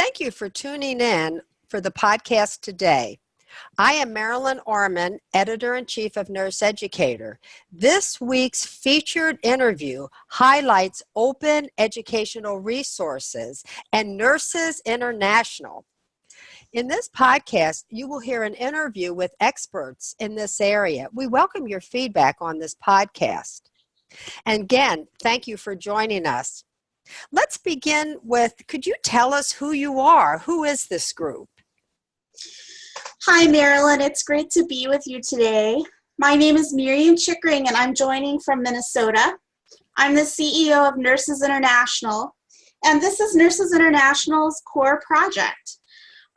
Thank you for tuning in for the podcast today. I am Marilyn Orman, Editor-in-Chief of Nurse Educator. This week's featured interview highlights open educational resources and Nurses International. In this podcast, you will hear an interview with experts in this area. We welcome your feedback on this podcast. And again, thank you for joining us. Let's begin with, could you tell us who you are? Who is this group? Hi, Marilyn. It's great to be with you today. My name is Miriam Chickering, and I'm joining from Minnesota. I'm the CEO of Nurses International, and this is Nurses International's core project.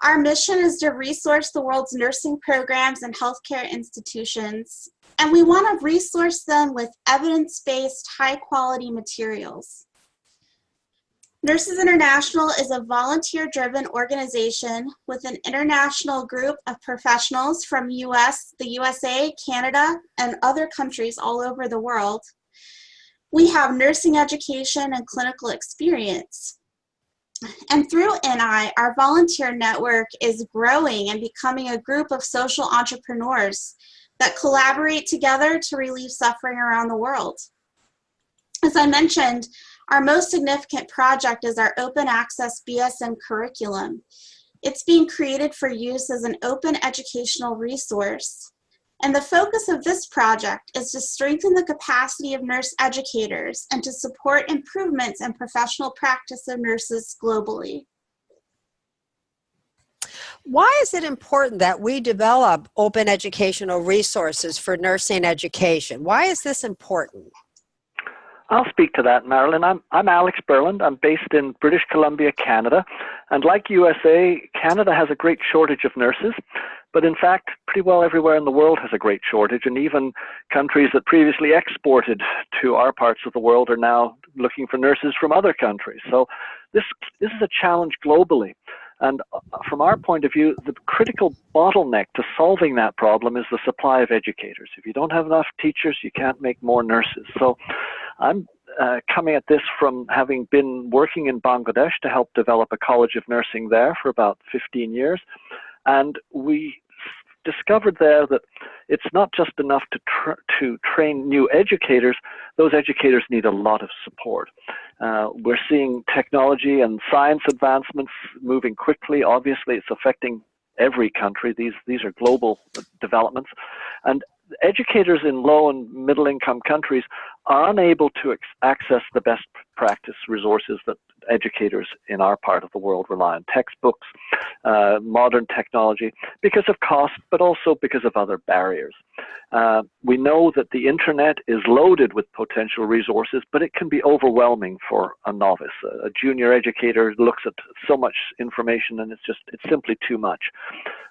Our mission is to resource the world's nursing programs and healthcare institutions, and we want to resource them with evidence-based, high-quality materials. Nurses International is a volunteer-driven organization with an international group of professionals from the USA, Canada, and other countries all over the world. We have nursing education and clinical experience. And through NI, our volunteer network is growing and becoming a group of social entrepreneurs that collaborate together to relieve suffering around the world. As I mentioned, our most significant project is our open access BSN curriculum. It's being created for use as an open educational resource. And the focus of this project is to strengthen the capacity of nurse educators and to support improvements in professional practice of nurses globally. Why is it important that we develop open educational resources for nursing education? Why is this important? I'll speak to that, Marilyn. I'm Alex Berland. I'm based in British Columbia, Canada. And like USA, Canada has a great shortage of nurses. But in fact, pretty well everywhere in the world has a great shortage. And even countries that previously exported to our parts of the world are now looking for nurses from other countries. So this is a challenge globally. And from our point of view, the critical bottleneck to solving that problem is the supply of educators. If you don't have enough teachers, you can't make more nurses. So I'm coming at this from having been working in Bangladesh to help develop a college of nursing there for about 15 years. And we discovered there that it's not just enough to train new educators. Those educators need a lot of support. We're seeing technology and science advancements moving quickly. Obviously, it's affecting every country. These are global developments. And educators in low and middle income countries are unable to access the best practice resources that educators in our part of the world rely on: textbooks, modern technology, because of cost, but also because of other barriers. We know that the internet is loaded with potential resources, but it can be overwhelming for a novice. A junior educator looks at so much information and it's simply too much.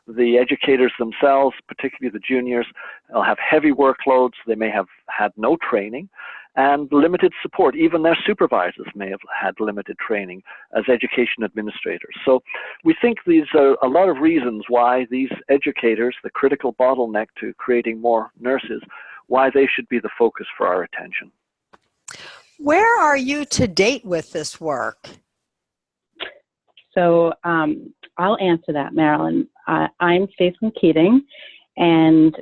The educators themselves, particularly the juniors, will have heavy workloads. They may have had no training and limited support. Even their supervisors may have had limited training as education administrators. So we think these are a lot of reasons why these educators, the critical bottleneck to creating more nurses, why they should be the focus for our attention. Where are you to date with this work? So I'll answer that, Marilyn. I'm Stacen Keating, and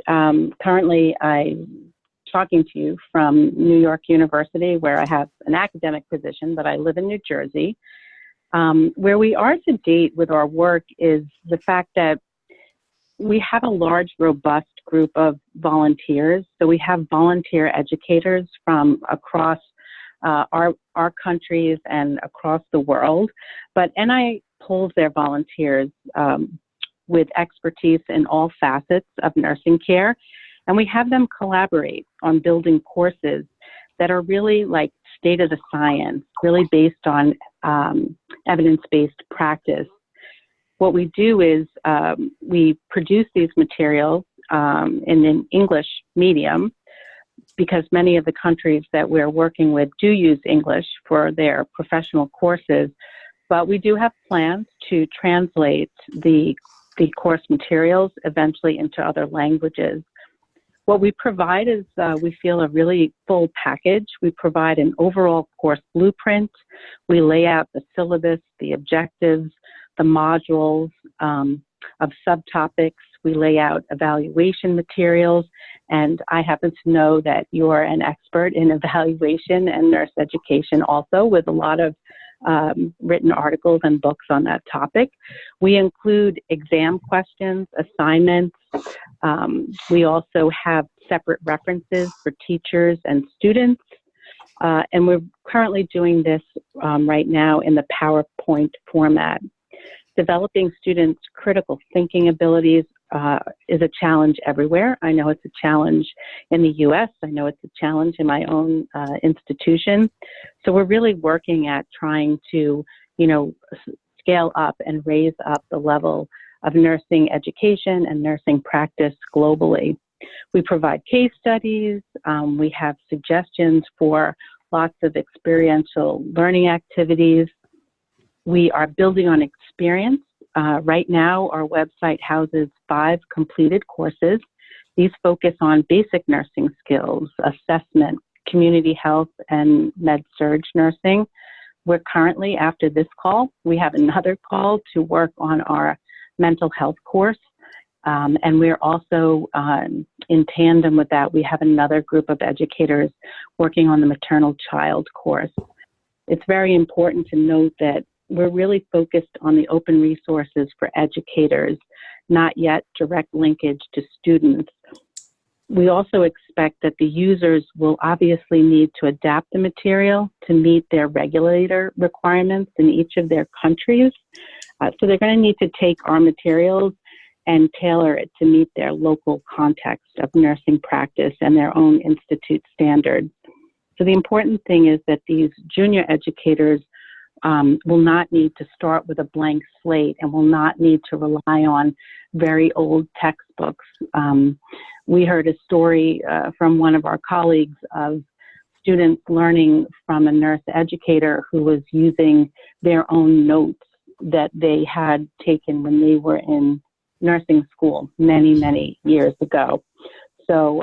currently I'm talking to you from New York University, where I have an academic position, but I live in New Jersey. Where we are to date with our work is the fact that we have a large, robust group of volunteers. So we have volunteer educators from across our countries and across the world, but NI pulls their volunteers with expertise in all facets of nursing care, and we have them collaborate on building courses that are really like state of the science, really based on evidence-based practice. What we do is we produce these materials in an English medium, because many of the countries that we're working with do use English for their professional courses, but we do have plans to translate the course materials eventually into other languages. What we provide is, we feel, a really full package. We provide an overall course blueprint. We lay out the syllabus, the objectives. the modules of subtopics. We lay out evaluation materials, and I happen to know that you're an expert in evaluation and nurse education also, with a lot of written articles and books on that topic. We include exam questions, assignments. We also have separate references for teachers and students. And we're currently doing this right now in the PowerPoint format. Developing students' critical thinking abilities is a challenge everywhere. I know it's a challenge in the U.S. I know it's a challenge in my own institution. So we're really working at trying to, scale up and raise up the level of nursing education and nursing practice globally. We provide case studies. We have suggestions for lots of experiential learning activities. We are building on experience. Right now, our website houses 5 completed courses. These focus on basic nursing skills, assessment, community health, and med-surg nursing. We're currently, after this call, we have another call to work on our mental health course. And we're also, in tandem with that, we have another group of educators working on the maternal child course. It's very important to note that we're really focused on the open resources for educators, not yet direct linkage to students. We also expect that the users will obviously need to adapt the material to meet their regulator requirements in each of their countries. So they're going to need to take our materials and tailor it to meet their local context of nursing practice and their own institute standards. So the important thing is that these junior educators will not need to start with a blank slate and will not need to rely on very old textbooks. We heard a story from one of our colleagues of students learning from a nurse educator who was using their own notes that they had taken when they were in nursing school many, many years ago. So,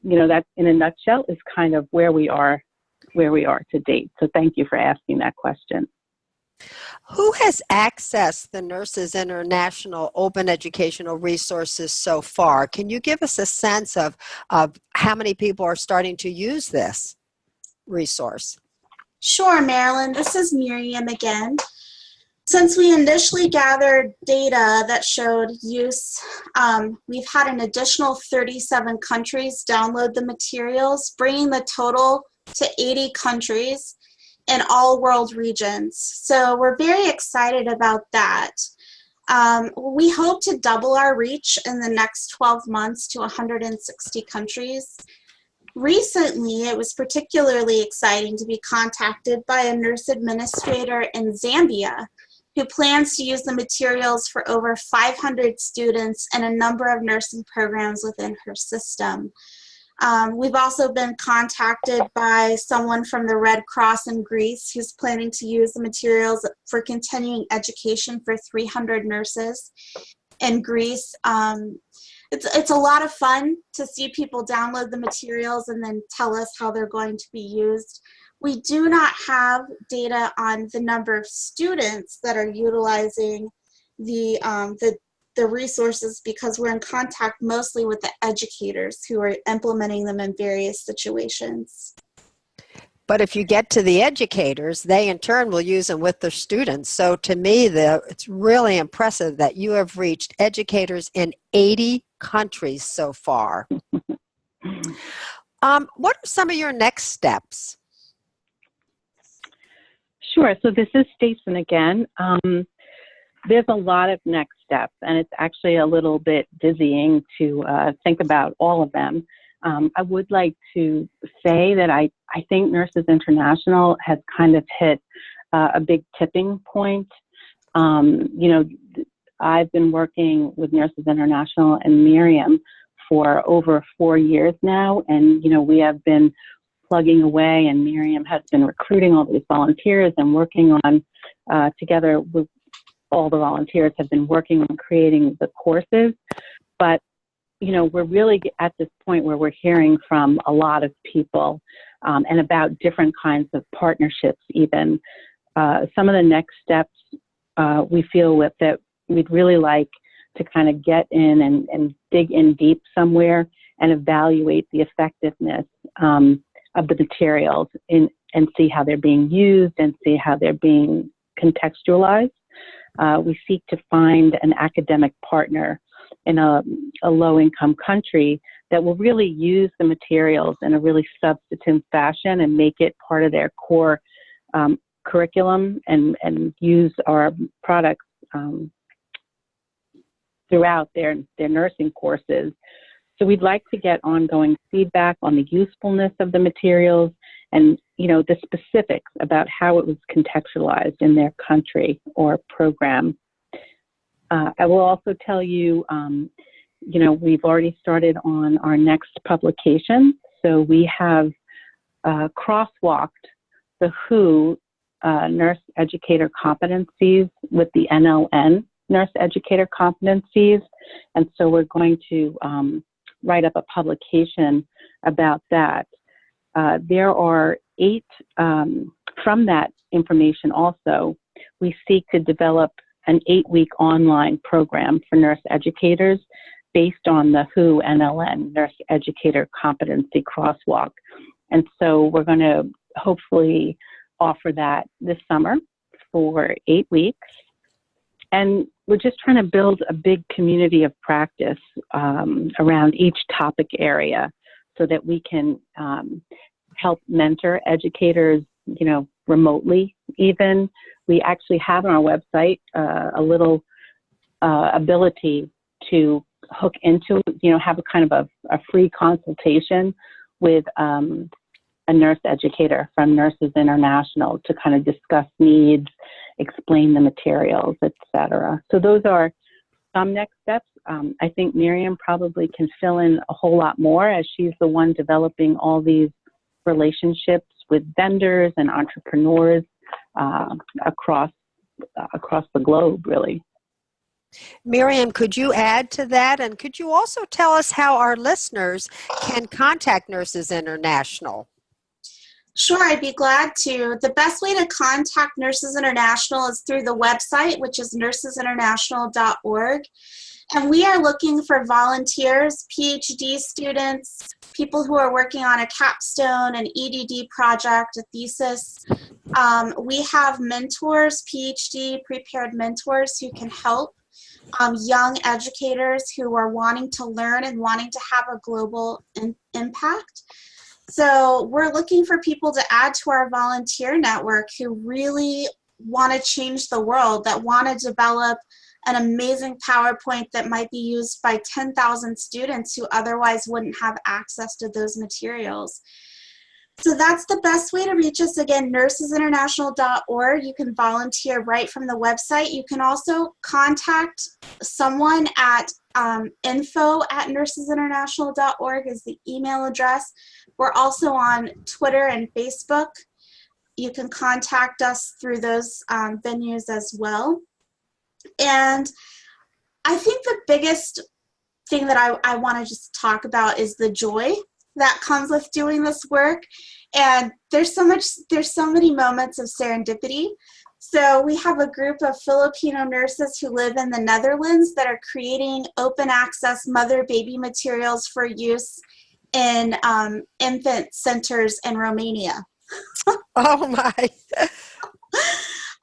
that in a nutshell is kind of where we are to date. So thank you for asking that question. Who has accessed the Nurses International open educational resources so far? Can you give us a sense of how many people are starting to use this resource? Sure, Marilyn. This is Miriam again. Since we initially gathered data that showed use, we've had an additional 37 countries download the materials, bringing the total to 80 countries in all world regions. So we're very excited about that. We hope to double our reach in the next 12 months to 160 countries. Recently, it was particularly exciting to be contacted by a nurse administrator in Zambia who plans to use the materials for over 500 students and a number of nursing programs within her system. We've also been contacted by someone from the Red Cross in Greece who's planning to use the materials for continuing education for 300 nurses in Greece. It's a lot of fun to see people download the materials and then tell us how they're going to be used. We do not have data on the number of students that are utilizing the resources because we're in contact mostly with the educators who are implementing them in various situations. But if you get to the educators, they in turn will use them with their students. So to me, it's really impressive that you have reached educators in 80 countries so far. What are some of your next steps? Sure. So this is Stacen again. There's a lot of next steps, and it's actually a little bit dizzying to think about all of them. I would like to say that I think Nurses International has kind of hit a big tipping point. I've been working with Nurses International and Miriam for over 4 years now, and we have been plugging away, and Miriam has been recruiting all these volunteers and working on, together with all the volunteers, have been working on creating the courses. But, we're really at this point where we're hearing from a lot of people and about different kinds of partnerships even. Some of the next steps we feel that we'd really like to kind of get in and dig in deep somewhere and evaluate the effectiveness of the materials and see how they're being used and see how they're being contextualized. We seek to find an academic partner in a low-income country that will really use the materials in a really substantive fashion and make it part of their core curriculum and use our products throughout their nursing courses. So we'd like to get ongoing feedback on the usefulness of the materials and, the specifics about how it was contextualized in their country or program. I will also tell you, we've already started on our next publication. So we have crosswalked the WHO nurse educator competencies with the NLN nurse educator competencies. And so we're going to write up a publication about that. There are 8, from that information also, we seek to develop an 8-week online program for nurse educators based on the WHO NLN nurse educator competency crosswalk. And so we're going to hopefully offer that this summer for 8 weeks. And we're just trying to build a big community of practice around each topic area so that we can help mentor educators, remotely even. We actually have on our website a little ability to hook into, have a kind of a free consultation with a nurse educator from Nurses International to kind of discuss needs, explain the materials, etc. So those are some next steps. I think Miriam probably can fill in a whole lot more as she's the one developing all these relationships with vendors and entrepreneurs across the globe, really. Miriam, could you add to that? And could you also tell us how our listeners can contact Nurses International? Sure, I'd be glad to. The best way to contact Nurses International is through the website, which is nursesinternational.org. And we are looking for volunteers, PhD students, people who are working on a capstone, an EDD project, a thesis. We have mentors, PhD prepared mentors who can help young educators who are wanting to learn and wanting to have a global impact. So we're looking for people to add to our volunteer network who really want to change the world, that want to develop an amazing PowerPoint that might be used by 10,000 students who otherwise wouldn't have access to those materials. So that's the best way to reach us. Again, nursesinternational.org. You can volunteer right from the website. You can also contact someone at info@nursesinternational.org is the email address. We're also on Twitter and Facebook. You can contact us through those venues as well. And I think the biggest thing that I want to just talk about is the joy that comes with doing this work. And there's so many moments of serendipity. So we have a group of Filipino nurses who live in the Netherlands that are creating open access mother-baby materials for use in infant centers in Romania. Oh my.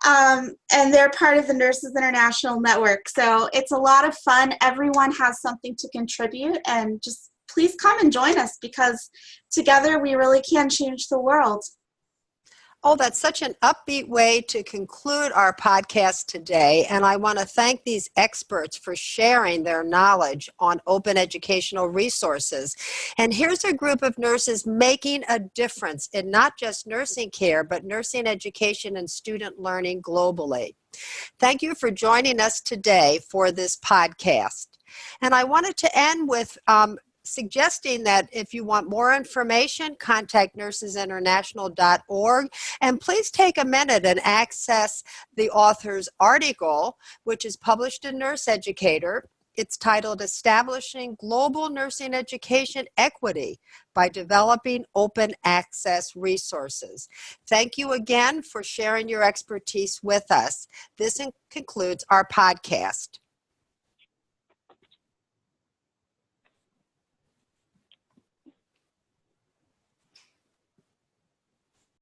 And they're part of the Nurses International Network. So it's a lot of fun. Everyone has something to contribute, and just please come and join us because together we really can change the world. Oh, that's such an upbeat way to conclude our podcast today. And I want to thank these experts for sharing their knowledge on open educational resources. And here's a group of nurses making a difference in not just nursing care, but nursing education and student learning globally. Thank you for joining us today for this podcast. And I wanted to end with suggesting that if you want more information, contact nursesinternational.org, and please take a minute and access the author's article, which is published in Nurse Educator, It's titled Establishing Global Nursing Education Equity by Developing Open Access Resources. Thank you again for sharing your expertise with us. This concludes our podcast.